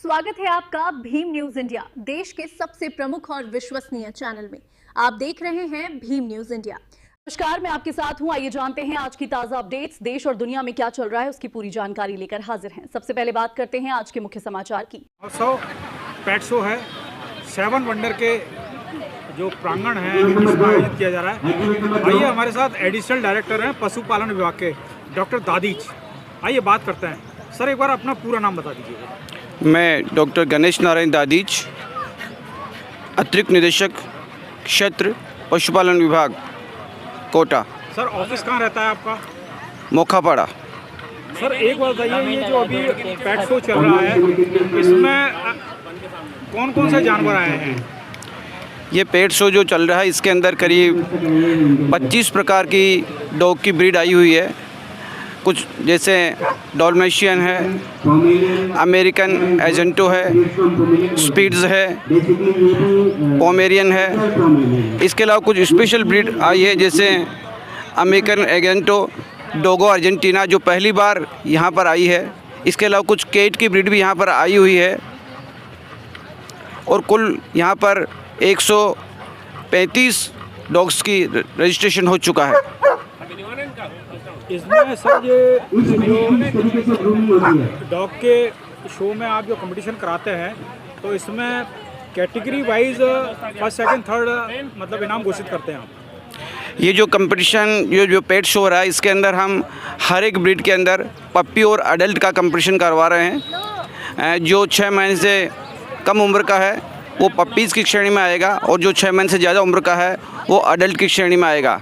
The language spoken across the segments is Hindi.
स्वागत है आपका भीम न्यूज इंडिया, देश के सबसे प्रमुख और विश्वसनीय चैनल में। आप देख रहे हैं भीम न्यूज इंडिया। नमस्कार, मैं आपके साथ हूं। आइए जानते हैं आज की ताजा अपडेट्स। देश और दुनिया में क्या चल रहा है उसकी पूरी जानकारी लेकर हाजिर हैं। सबसे पहले बात करते हैं आज के मुख्य समाचार की। पेट शो है 7 वंडर के जो प्रांगण है इसमें आयोजित किया जा रहा है। आइए हमारे साथ एडिशनल डायरेक्टर हैं पशुपालन विभाग के डॉक्टर दादीच। आइए बात करते हैं। सर, एक बार अपना पूरा नाम बता दीजिएगा। मैं डॉक्टर गणेश नारायण दादीच, अतिरिक्त निदेशक क्षेत्र पशुपालन विभाग कोटा। सर, ऑफिस कहाँ रहता है आपका? मोखापाड़ा। सर, एक बात बताइए, ये जो अभी पेट शो चल रहा है इसमें कौन कौन से जानवर आए हैं? ये पेट शो जो चल रहा है इसके अंदर करीब 25 प्रकार की डॉग की ब्रीड आई हुई है। कुछ जैसे डॉल्मेशियन है, अमेरिकन एजेंटो है, स्पीड्स है, पोमेरियन है। इसके अलावा कुछ स्पेशल ब्रीड आई है जैसे अमेरिकन एजेंटो डोगो अर्जेंटीना जो पहली बार यहाँ पर आई है। इसके अलावा कुछ केट की ब्रीड भी यहाँ पर आई हुई है और कुल यहाँ पर 135 डॉग्स की रजिस्ट्रेशन हो चुका है। इसमें सर ये जो डॉग के शो में आप जो कंपटीशन कराते हैं तो इसमें category wise first second third मतलब इनाम घोषित करते हैं आप? ये जो कंपटीशन जो पेट शो हो रहा है इसके अंदर हम हर एक ब्रीड के अंदर पप्पी और अडल्ट का कंपटीशन करवा रहे हैं। जो 6 महीने से कम उम्र का है वो पप्पीज़ की श्रेणी में आएगा और जो 6 महीने से ज़्यादा उम्र का है वो अडल्ट की श्रेणी में आएगा।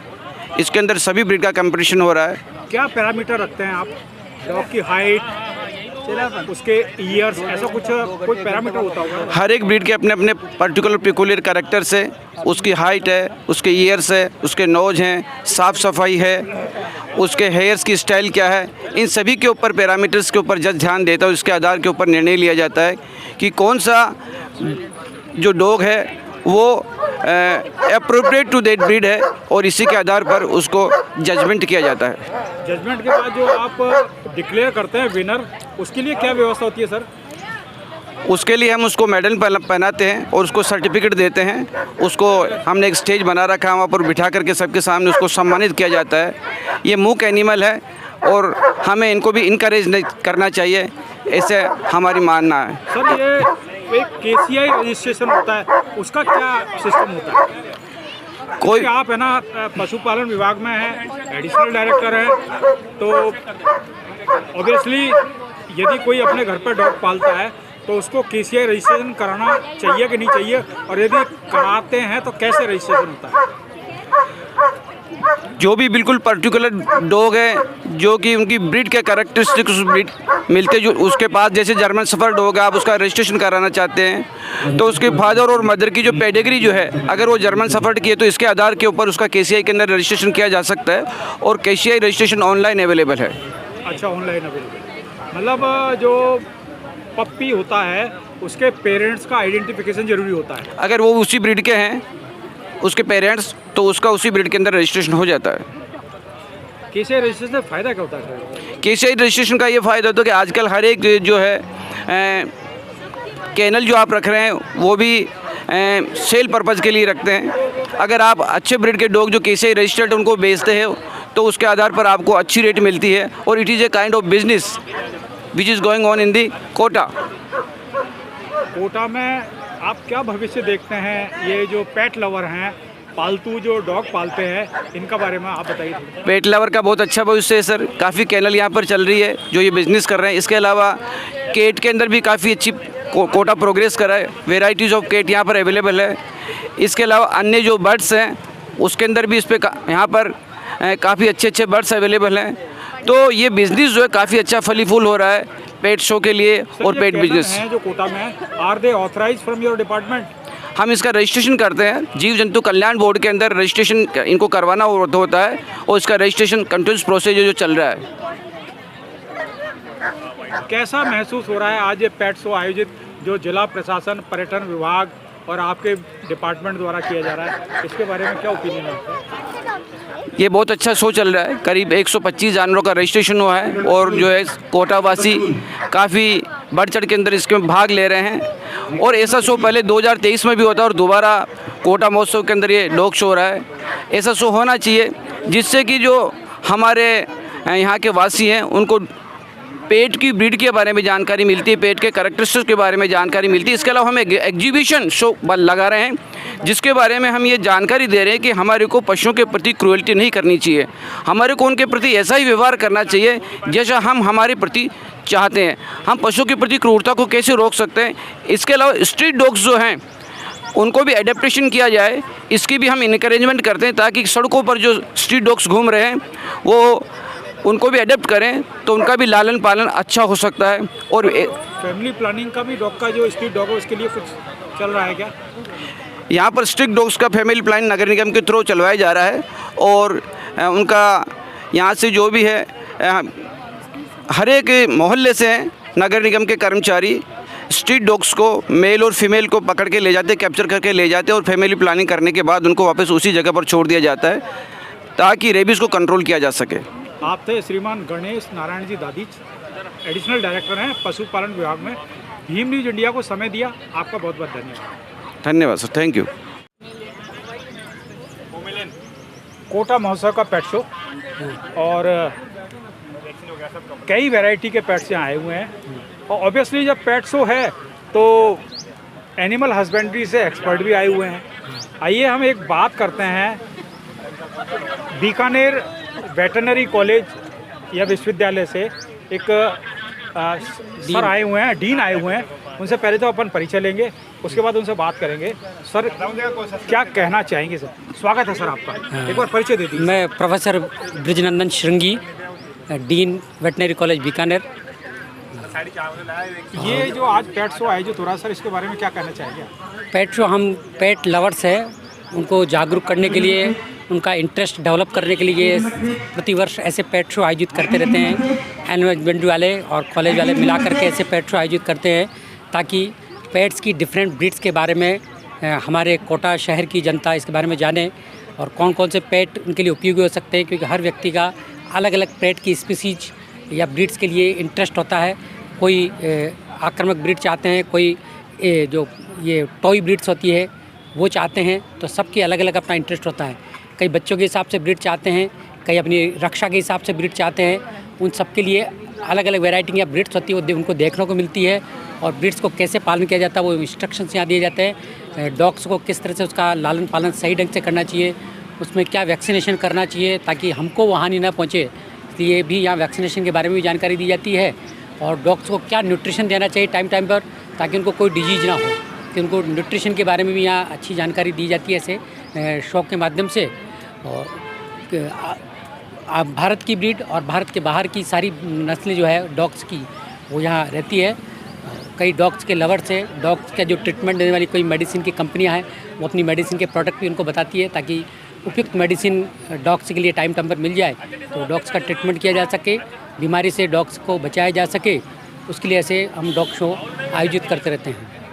इसके अंदर सभी ब्रीड का कंपटीशन हो रहा है। क्या पैरामीटर रखते हैं आप? डॉग की हाइट, उसके ईयर्स, ऐसा कुछ कोई पैरामीटर होता होगा? हर एक ब्रीड के अपने अपने पर्टिकुलर पिकुलियर कैरेक्टर्स है। उसकी हाइट है, उसके ईयर्स है, उसके नोज हैं, साफ़ सफाई है, उसके हेयर्स की स्टाइल क्या है, इन सभी के ऊपर पैरामीटर्स के ऊपर जज ध्यान देता है। उसके आधार के ऊपर निर्णय लिया जाता है कि कौन सा जो डॉग है वो अप्रोप्रिएट टू दैट ब्रीड है और इसी के आधार पर उसको जजमेंट किया जाता है। जजमेंट के बाद जो आप डिक्लेयर करते हैं विनर, उसके लिए क्या व्यवस्था होती है सर? उसके लिए हम उसको मेडल पहनाते हैं और उसको सर्टिफिकेट देते हैं। उसको हमने एक स्टेज बना रखा है, वहाँ पर बिठा करके सबके सामने उसको सम्मानित किया जाता है। ये मूक एनिमल है और हमें इनको भी इनकरेज करना चाहिए, ऐसे हमारी मानना है। सर, ये एक KCI रजिस्ट्रेशन होता है, उसका क्या सिस्टम होता है? कोई आप है ना पशुपालन विभाग में हैं, एडिशनल डायरेक्टर हैं, तो ऑब्वियसली यदि कोई अपने घर पर डॉग पालता है तो उसको KCI रजिस्ट्रेशन कराना चाहिए कि नहीं चाहिए, और यदि कराते हैं तो कैसे रजिस्ट्रेशन होता है? जो भी बिल्कुल पर्टिकुलर डॉग है जो कि उनकी ब्रीड के कैरेक्टरिस्टिक्स ब्रीड मिलते जो उसके पास, जैसे जर्मन शेफर्ड डॉग है, आप उसका रजिस्ट्रेशन कराना चाहते हैं तो उसके फादर और मदर की जो पेडिग्री जो है अगर वो जर्मन शेफर्ड की है तो इसके आधार के ऊपर उसका KCI के अंदर रजिस्ट्रेशन किया जा सकता है और KCI रजिस्ट्रेशन ऑनलाइन अवेलेबल है। अच्छा, ऑनलाइन अवेलेबल, मतलब जो पप्पी होता है उसके पेरेंट्स का आइडेंटिफिकेशन जरूरी होता है। अगर वो उसी ब्रीड के हैं उसके पेरेंट्स तो उसका उसी ब्रीड के अंदर रजिस्ट्रेशन हो जाता है। KCI रजिस्ट्रेशन से फ़ायदा क्या होता है? KCI रजिस्ट्रेशन का ये फ़ायदा होता है कि आजकल हर एक जो है केनल जो आप रख रहे हैं वो भी सेल पर्पज़ के लिए रखते हैं। अगर आप अच्छे ब्रीड के डॉग जो KCI रजिस्टर्ड उनको बेचते हैं तो उसके आधार पर आपको अच्छी रेट मिलती है और it is a kind of business which is going on in the Kota. Kota में आप क्या भविष्य देखते हैं? ये जो पेट लवर हैं, पालतू जो डॉग पालते हैं, इनका बारे में आप बताइए। पेट लवर का बहुत अच्छा भविष्य है सर। काफ़ी केनल यहाँ पर चल रही है जो ये बिज़नेस कर रहे हैं। इसके अलावा केट के अंदर भी काफ़ी अच्छी कोटा प्रोग्रेस कर रहा है। वेराइटीज़ ऑफ केट यहाँ पर अवेलेबल है। इसके अलावा अन्य जो बर्ड्स हैं उसके अंदर भी इस पर यहाँ पर काफ़ी अच्छे बर्ड्स अवेलेबल हैं। तो ये बिज़नेस जो है काफ़ी अच्छा फली फूल हो रहा है पेट शो के लिए और पेट बिजनेस जो कोटा में, are they authorized from your department? हम इसका रजिस्ट्रेशन करते हैं। जीव जंतु कल्याण बोर्ड के अंदर रजिस्ट्रेशन इनको करवाना होता है और इसका रजिस्ट्रेशन कंटिन्यूस प्रोसीजर जो चल रहा है। कैसा महसूस हो रहा है आज ये पेट शो आयोजित जो जिला प्रशासन, पर्यटन विभाग और आपके डिपार्टमेंट द्वारा किया जा रहा है, इसके बारे में क्या ओपिनियन है? ये बहुत अच्छा शो चल रहा है। करीब 125 जानवरों का रजिस्ट्रेशन हुआ है और जो है कोटावासी काफ़ी बढ़ चढ़ के अंदर इसके भाग ले रहे हैं। और ऐसा शो पहले 2023 में भी होता है और दोबारा कोटा महोत्सव के अंदर ये डॉग शो हो रहा है। ऐसा शो होना चाहिए जिससे कि जो हमारे यहाँ के वासी हैं उनको पेट की ब्रीड के बारे में जानकारी मिलती है, पेट के कैरेक्टरिस्टिक्स के बारे में जानकारी मिलती है। इसके अलावा हम एक एग्जीबिशन शो लगा रहे हैं जिसके बारे में हम ये जानकारी दे रहे हैं कि हमारे को पशुओं के प्रति क्रूएल्टी नहीं करनी चाहिए, हमारे को उनके प्रति ऐसा ही व्यवहार करना चाहिए जैसा हम हमारे प्रति चाहते हैं। हम पशुओं के प्रति क्रूरता को कैसे रोक सकते हैं। इसके अलावा स्ट्रीट डॉग्स जो हैं उनको भी एडेप्टेशन किया जाए, इसकी भी हम इनकरेजमेंट करते हैं ताकि सड़कों पर जो स्ट्रीट डॉग्स घूम रहे हैं वो उनको भी अडेप्ट करें तो उनका भी लालन पालन अच्छा हो सकता है। और फैमिली प्लानिंग का भी डॉग का जो स्ट्रीट डॉग है उसके लिए कुछ चल रहा है क्या? यहाँ पर स्ट्रीट डॉग्स का फैमिली प्लानिंग नगर निगम के थ्रू चलवाया जा रहा है और उनका यहाँ से जो भी है हर एक मोहल्ले से नगर निगम के कर्मचारी स्ट्रीट डॉग्स को मेल और फीमेल को पकड़ के ले जाते, कैप्चर करके ले जाते और फैमिली प्लानिंग करने के बाद उनको वापस उसी जगह पर छोड़ दिया जाता है ताकि रेबीज़ को कंट्रोल किया जा सके। आप थे श्रीमान गणेश नारायण जी दादीच, एडिशनल डायरेक्टर हैं पशुपालन विभाग में। भीम न्यूज़ इंडिया को समय दिया, आपका बहुत बहुत धन्यवाद। धन्यवाद सर, थैंक यू। कोटा महोत्सव का पेट शो और कई वैरायटी के पेट्स यहाँ आए हुए हैं और ऑब्वियसली जब पेट शो है तो एनिमल हस्बेंड्री से एक्सपर्ट भी आए हुए हैं। आइए हम एक बात करते हैं, बीकानेर वेटरनरी कॉलेज या विश्वविद्यालय से एक सर आए हुए हैं, डीन आए हुए हैं। उनसे पहले तो अपन परिचय लेंगे, उसके बाद उनसे बात करेंगे। सर क्या कहना चाहेंगे? सर स्वागत है सर आपका, एक बार परिचय दे दीजिए। मैं professor Brijnandan Shringi, dean veterinary college Bikaner. ये जो आज पेट शो है जो थोड़ा सर इसके बारे में क्या कहना चाहेंगे? पेट शो हम पेट लवर्स हैं, उनको जागरूक करने के लिए, उनका इंटरेस्ट डेवलप करने के लिए प्रतिवर्ष ऐसे पेट शो आयोजित करते रहते हैं। एनवायरमेंट वाले और कॉलेज वाले मिला करके ऐसे पेट शो आयोजित करते हैं ताकि पेट्स की डिफरेंट ब्रीड्स के बारे में हमारे कोटा शहर की जनता इसके बारे में जाने और कौन कौन से पेट उनके लिए उपयोगी हो सकते हैं, क्योंकि हर व्यक्ति का अलग अलग पेट की स्पीसीज या ब्रीड्स के लिए इंटरेस्ट होता है। कोई आक्रामक ब्रीड चाहते हैं, कोई जो ये टॉय ब्रीड्स होती है वो चाहते हैं, तो सबके अलग अलग अपना इंटरेस्ट होता है। कई बच्चों के हिसाब से ब्रीड चाहते हैं, कई अपनी रक्षा के हिसाब से ब्रीड चाहते हैं। उन सब के लिए अलग अलग वैरायटी या ब्रीड्स होती है, वो उनको देखने को मिलती है और ब्रीड्स को कैसे पालन किया जाता है वो इंस्ट्रक्शंस यहाँ दिए जाते हैं। डॉग्स को किस तरह से उसका लालन पालन सही ढंग से करना चाहिए, उसमें क्या वैक्सीनेशन करना चाहिए ताकि हमको वो हानि ना पहुँचे, इसलिए भी यहाँ वैक्सीनेशन के बारे में भी जानकारी दी जाती है। और डॉग्स को क्या न्यूट्रिशन देना चाहिए टाइम टाइम पर ताकि उनको कोई डिजीज़ ना हो, कि उनको न्यूट्रिशन के बारे में भी यहाँ अच्छी जानकारी दी जाती है ऐसे शो के माध्यम से। और भारत की ब्रीड और भारत के बाहर की सारी नस्लें जो है डॉग्स की वो यहाँ रहती है। कई डॉग्स के लवर्स हैं, डॉग्स का जो ट्रीटमेंट देने वाली कोई मेडिसिन की कंपनियां हैं वो अपनी मेडिसिन के प्रोडक्ट भी उनको बताती है ताकि उपयुक्त मेडिसिन डॉग्स के लिए टाइम टाइम पर मिल जाए, तो डॉग्स का ट्रीटमेंट किया जा सके, बीमारी से डॉग्स को बचाया जा सके। उसके लिए ऐसे हम डॉग शो आयोजित करते रहते हैं।